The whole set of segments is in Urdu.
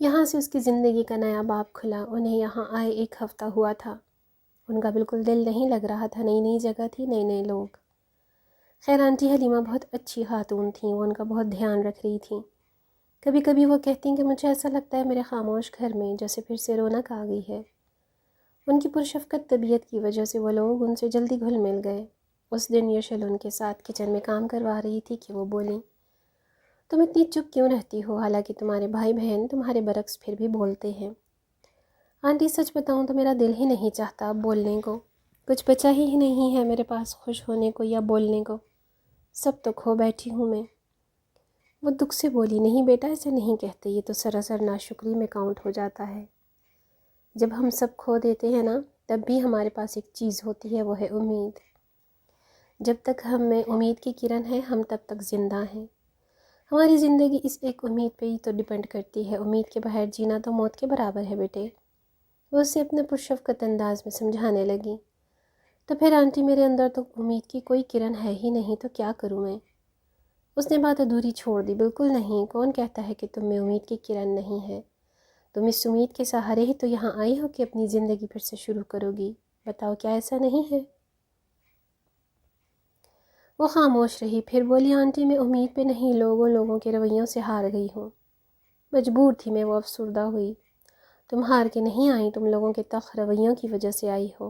یہاں سے اس کی زندگی کا نیا باب کھلا۔ انہیں یہاں آئے 1 ہفتہ ہوا تھا۔ ان کا بالکل دل نہیں لگ رہا تھا، نئی نئی جگہ تھی، نئے نئے لوگ۔ خیر آنٹی حلیمہ بہت اچھی خاتون تھیں، وہ ان کا بہت دھیان رکھ رہی تھیں۔ کبھی کبھی وہ کہتی ہیں کہ مجھے ایسا لگتا ہے میرے خاموش گھر میں جیسے پھر سے رونق آ گئی ہے۔ ان کی پرشفقت طبیعت کی وجہ سے وہ لوگ ان سے جلدی گھل مل گئے۔ اس دن یشل ان کے ساتھ کچن میں کام کروا رہی تھی کہ وہ بولیں، تم اتنی چپ کیوں رہتی ہو، حالانکہ تمہارے بھائی بہن تمہارے برعکس پھر بھی بولتے ہیں۔ آنٹی سچ بتاؤں تو میرا دل ہی نہیں چاہتا اب بولنے کو، کچھ بچا ہی نہیں ہے میرے پاس خوش ہونے کو یا بولنے کو، سب تو کھو بیٹھی ہوں میں۔ وہ دکھ سے بولی، نہیں بیٹا ایسے نہیں کہتے، یہ تو سراسر ناشکری میں کاؤنٹ ہو جاتا ہے۔ جب ہم سب کھو دیتے ہیں نا تب بھی ہمارے پاس ایک چیز ہوتی ہے، وہ ہے امید۔ جب تک ہم میں امید کی کرن ہے ہم تب تک زندہ ہیں۔ ہماری زندگی اس ایک امید پہ ہی تو ڈیپینڈ کرتی ہے، امید کے بغیر جینا تو موت کے برابر ہے بیٹے۔ وہ اسے اپنے پرشفقت انداز میں سمجھانے لگی۔ تو پھر آنٹی میرے اندر تو امید کی کوئی کرن ہے ہی نہیں، تو کیا کروں میں؟ اس نے بات ادھوری چھوڑ دی، بالکل نہیں، کون کہتا ہے کہ تم میں امید کی کرن نہیں ہے؟ تم اس امید کے سہارے ہی تو یہاں آئی ہو کہ اپنی زندگی پھر سے شروع کرو گی، بتاؤ کیا ایسا نہیں ہے؟ وہ خاموش رہی، پھر بولی، آنٹی میں امید پہ نہیں، لوگوں کے رویوں سے ہار گئی ہوں، مجبور تھی میں، وہ افسردہ ہوئی۔ تم ہار کے نہیں آئی، تم لوگوں کے تلخ رویوں کی وجہ سے آئی ہو،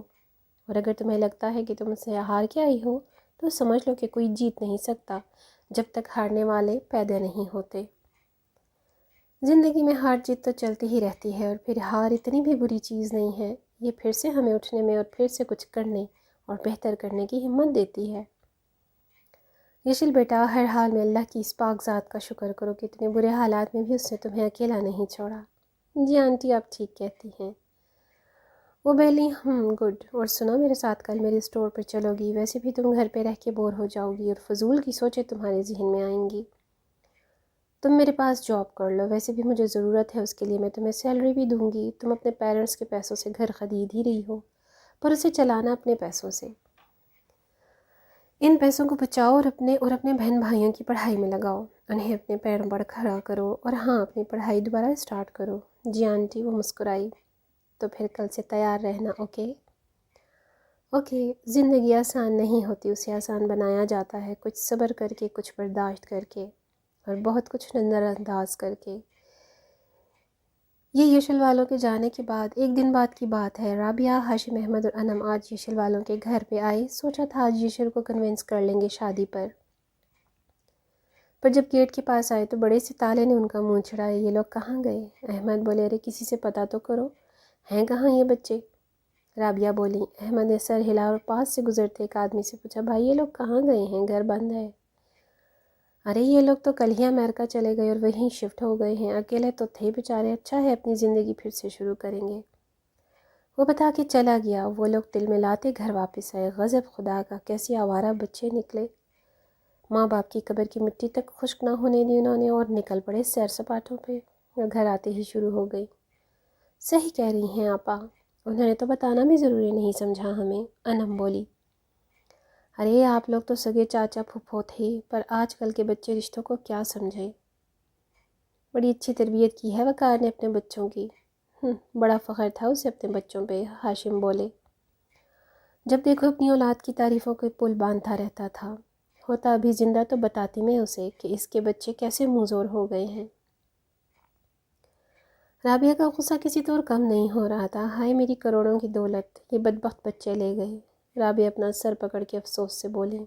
اور اگر تمہیں لگتا ہے کہ تم اسے ہار کے آئی ہو تو سمجھ لو کہ کوئی جیت نہیں سکتا جب تک ہارنے والے پیدا نہیں ہوتے۔ زندگی میں ہار جیت تو چلتی ہی رہتی ہے، اور پھر ہار اتنی بھی بری چیز نہیں ہے، یہ پھر سے ہمیں اٹھنے میں اور پھر سے کچھ کرنے اور بہتر کرنے کی ہمت دیتی ہے۔ یشل بیٹا، ہر حال میں اللہ کی اس پاک ذات کا شکر کرو کہ اتنے برے حالات میں بھی اس نے تمہیں اکیلا نہیں چھوڑا۔ جی آنٹی آپ ٹھیک کہتی ہیں۔ وہ بیلی، گڈ، اور سنو میرے ساتھ کل میرے اسٹور پر چلو گی، ویسے بھی تم گھر پہ رہ کے بور ہو جاؤ گی اور فضول کی سوچیں تمہارے ذہن میں آئیں گی۔ تم میرے پاس جاب کر لو، ویسے بھی مجھے ضرورت ہے اس کے لیے، میں تمہیں سیلری بھی دوں گی، تم اپنے پیرنٹس کے پیسوں سے گھر خرید ہی رہی ہو، پر اسے چلانا اپنے پیسوں سے۔ ان پیسوں کو بچاؤ اور اپنے بہن بھائیوں کی پڑھائی میں لگاؤ، انہیں اپنے پیروں پر کھڑا کرو، اور ہاں اپنی پڑھائی دوبارہ اسٹارٹ کرو۔ جی آنٹی، وہ مسکرائی۔ تو پھر کل سے تیار رہنا، اوکے؟ اوکے۔ زندگی آسان نہیں ہوتی، اسے آسان بنایا جاتا ہے، کچھ صبر کر کے، کچھ برداشت کر کے، اور بہت کچھ نظر انداز کر کے۔ یہ یشل والوں کے جانے کے بعد 1 دن بعد کی بات ہے، رابعہ، ہاشم احمد اور انم آج یشل والوں کے گھر پہ آئے۔ سوچا تھا آج یشل کو کنونس کر لیں گے شادی پر جب گیٹ کے پاس آئے تو بڑے سے تالے نے ان کا منہ چھڑایا، یہ لوگ کہاں گئے؟ احمد بولے، ارے کسی سے پتہ تو کرو، ہیں کہاں یہ بچے؟ رابعہ بولی۔ احمد نے سر ہلا اور پاس سے گزرتے ایک آدمی سے پوچھا، بھائی یہ لوگ کہاں گئے ہیں، گھر بند ہے؟ ارے یہ لوگ تو کل ہی امریکہ چلے گئے اور وہیں شفٹ ہو گئے ہیں، اکیلے تو تھے بیچارے، اچھا ہے اپنی زندگی پھر سے شروع کریں گے۔ وہ بتا کے چلا گیا۔ وہ لوگ دل میں لاتے گھر واپس آئے، غضب خدا کا، کیسی آوارہ بچے نکلے۔ ماں باپ کی قبر کی مٹی تک خشک نہ ہونے دی انہوں نے، اور نکل پڑے سیر سپاٹوں پہ، اور گھر آتے ہی شروع ہو گئی۔ صحیح کہہ رہی ہیں آپا، انہوں نے تو بتانا بھی ضروری نہیں سمجھا ہمیں، انم بولی۔ ارے آپ لوگ تو سگے چاچا پھوپھو تھے، پر آج کل کے بچے رشتوں کو کیا سمجھیں۔ بڑی اچھی تربیت کی ہے وقار نے اپنے بچوں کی۔ بڑا فخر تھا اسے اپنے بچوں پہ، ہاشم بولے۔ جب دیکھو اپنی اولاد کی تعریفوں کے پل باندھتا رہتا تھا، ہوتا ابھی زندہ تو بتاتی میں اسے کہ اس کے بچے کیسے منہ زور ہو گئے ہیں۔ رابعہ کا غصہ کسی طور کم نہیں ہو رہا تھا، ہائے میری کروڑوں کی دولت، یہ بدبخت بچے لے گئے۔ رابعہ اپنا سر پکڑ کے افسوس سے بولیں،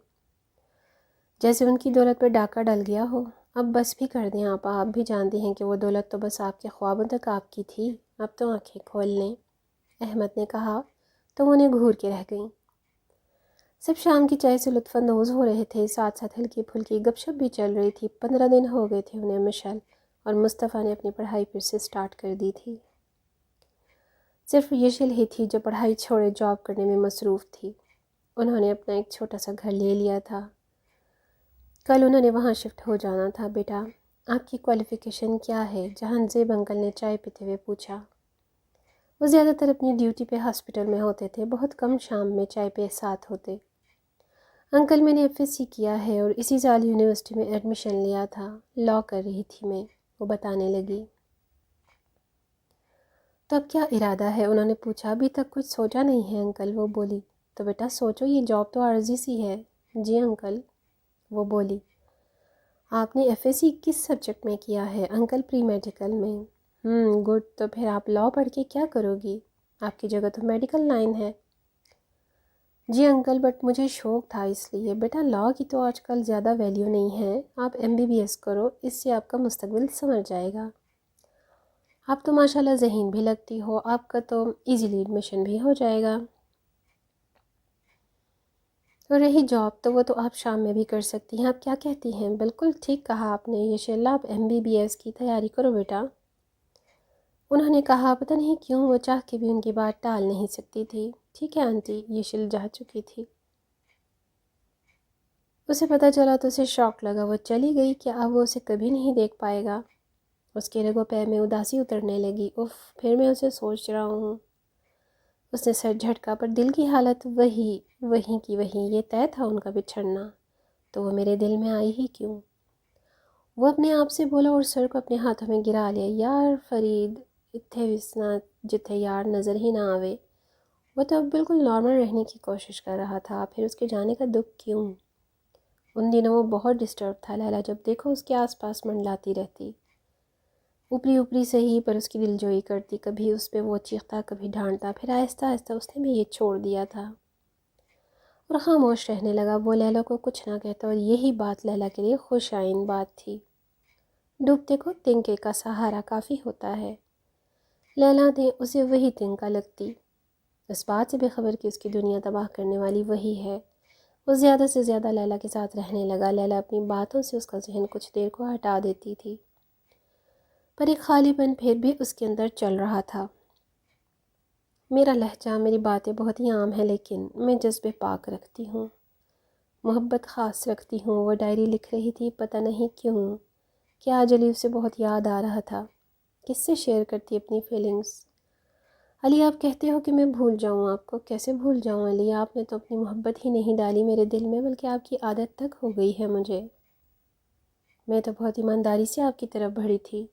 جیسے ان کی دولت پہ ڈاکہ ڈل گیا ہو۔ اب بس بھی کر دیں آپا، آپ بھی جانتی ہیں کہ وہ دولت تو بس آپ کے خوابوں تک آپ کی تھی، اب تو آنکھیں کھول لیں، احمد نے کہا تو وہ انہیں گھور کے رہ گئیں۔ سب شام کی چائے سے لطف اندوز ہو رہے تھے، ساتھ ساتھ ہلکی پھلکی گپ شپ بھی چل رہی تھی۔ 15 دن ہو گئے تھے انہیں مشل اور مصطفیٰ نے اپنی پڑھائی پھر سے سٹارٹ کر دی تھی۔ صرف یشل ہی تھی جو پڑھائی چھوڑے جاب کرنے میں مصروف تھی۔ انہوں نے اپنا ایک چھوٹا سا گھر لے لیا تھا، کل انہوں نے وہاں شفٹ ہو جانا تھا۔ بیٹا آپ کی کوالیفیکیشن کیا ہے؟ جہانزیب انکل نے چائے پیتے ہوئے پوچھا۔ وہ زیادہ تر اپنی ڈیوٹی پہ ہاسپٹل میں ہوتے تھے، بہت کم شام میں چائے پہ ساتھ ہوتے۔ انکل میں نے FSc کیا ہے اور اسی سال یونیورسٹی میں ایڈمیشن لیا تھا، لاء کر رہی تھی میں، وہ بتانے لگی۔ تو اب کیا ارادہ ہے؟ انہوں نے پوچھا۔ ابھی تک کچھ سوچا نہیں ہے انکل، وہ بولی۔ تو بیٹا سوچو، یہ جاب تو عارضی سی ہے۔ جی انکل، وہ بولی۔ آپ نے ایف ایس سی کس سبجیکٹ میں کیا ہے؟ انکل پری میڈیکل میں۔ گڈ، تو پھر آپ لاء پڑھ کے کیا کرو گی؟ آپ کی جگہ تو میڈیکل لائن ہے۔ جی انکل، بٹ مجھے شوق تھا اس لیے۔ بیٹا لاء کی تو آج کل زیادہ ویلیو نہیں ہے، آپ ایم بی بی ایس کرو، اس سے آپ کا مستقبل سنور جائے گا۔ آپ تو ماشاءاللہ ذہین بھی لگتی ہو، آپ کا تو ایزیلی ایڈمیشن بھی ہو جائے گا۔ اور رہی جاب تو وہ تو آپ شام میں بھی کر سکتی ہیں، آپ کیا کہتی ہیں؟ بالکل ٹھیک کہا آپ نے یشیلا، آپ ایم بی بی ایس کی تیاری کرو بیٹا۔ انہوں نے کہا۔ پتہ نہیں کیوں وہ چاہ کے بھی ان کی بات ٹال نہیں سکتی تھی۔ ٹھیک ہے آنٹی، یشل جا چکی تھی۔ اسے پتہ چلا تو اسے شوق لگا، وہ چلی گئی کہ اب وہ اسے کبھی نہیں دیکھ پائے گا۔ اس کے رگوں پہ میں اداسی اترنے لگی۔ اف، پھر میں اسے سوچ رہا ہوں۔ اس نے سر جھٹکا، پر دل کی حالت وہی کی وہی، یہ طے تھا ان کا بچھڑنا، تو وہ میرے دل میں آئی ہی کیوں؟ وہ اپنے آپ سے بولا اور سر کو اپنے ہاتھوں میں گرا لیا۔ یار فرید، اتھے وسنا جتھے یار نظر ہی نہ آوے۔ وہ تو اب بالکل نارمل رہنے کی کوشش کر رہا تھا، پھر اس کے جانے کا دکھ کیوں؟ ان دنوں وہ بہت ڈسٹرب تھا، لیلا جب دیکھو اس کے آس پاس منڈلاتی رہتی، اوپری صحیح، پر اس کی دل جوئی کرتی، کبھی اس پہ وہ چیختا، کبھی ڈھانٹتا، پھر آہستہ آہستہ اس نے بھی یہ چھوڑ دیا تھا اور خاموش رہنے لگا۔ وہ لیلا کو کچھ نہ کہتا اور یہی بات لیلا کے لیے خوش آئند بات تھی۔ ڈوبتے کو تنکے کا سہارا کافی ہوتا ہے۔ لیلا نے اسے وہی تنکا لگتی، اس بات سے بے خبر کہ اس کی دنیا تباہ کرنے والی وہی ہے۔ وہ زیادہ سے زیادہ لیلا کے ساتھ رہنے لگا۔ لیلا اپنی باتوں سے اس کا ذہن کچھ دیر کو ہٹا دیتی تھی، پر ایک خالی پن پھر بھی اس کے اندر چل رہا تھا۔ میرا لہجہ، میری باتیں بہت ہی عام ہیں، لیکن میں جذبے پاک رکھتی ہوں، محبت خاص رکھتی ہوں۔ وہ ڈائری لکھ رہی تھی، پتہ نہیں کیوں کہ آج علی اسے بہت یاد آ رہا تھا۔ کس سے شیئر کرتی اپنی فیلنگز؟ علی، آپ کہتے ہو کہ میں بھول جاؤں آپ کو، کیسے بھول جاؤں علی؟ آپ نے تو اپنی محبت ہی نہیں ڈالی میرے دل میں، بلکہ آپ کی عادت تک ہو گئی ہے مجھے۔ میں تو بہت ایمانداری سے آپ کی طرف بڑھی تھی،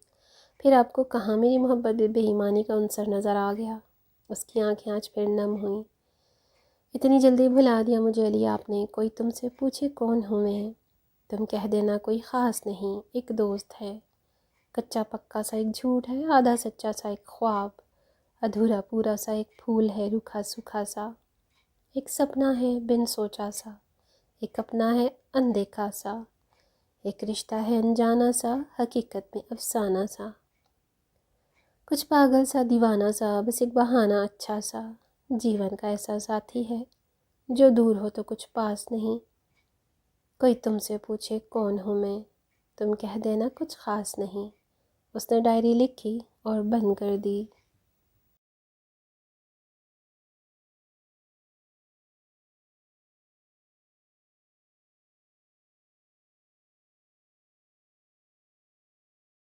پھر آپ کو کہاں میری محبت بے ایمانی کا عنصر نظر آ گیا؟ اس کی آنکھیں آج پھر نم ہوئیں۔ اتنی جلدی بھلا دیا مجھے علی آپ نے۔ کوئی تم سے پوچھے کون ہوں میں، تم کہہ دینا کوئی خاص نہیں، ایک دوست ہے، کچا پکا سا ایک جھوٹ ہے، آدھا سچا سا ایک خواب، ادھورا پورا سا ایک پھول ہے روکھا سوکھا سا، ایک سپنا ہے بن سوچا سا، ایک اپنا ہے اندیکھا سا، ایک رشتہ ہے انجانا سا، حقیقت میں افسانہ سا، کچھ پاگل سا دیوانہ سا، بس ایک بہانہ اچھا سا، جیون کا ایسا ساتھی ہے جو دور ہو تو کچھ پاس نہیں۔ کوئی تم سے پوچھے کون ہوں میں، تم کہہ دینا کچھ خاص نہیں۔ اس نے ڈائری لکھی اور بند کر دی۔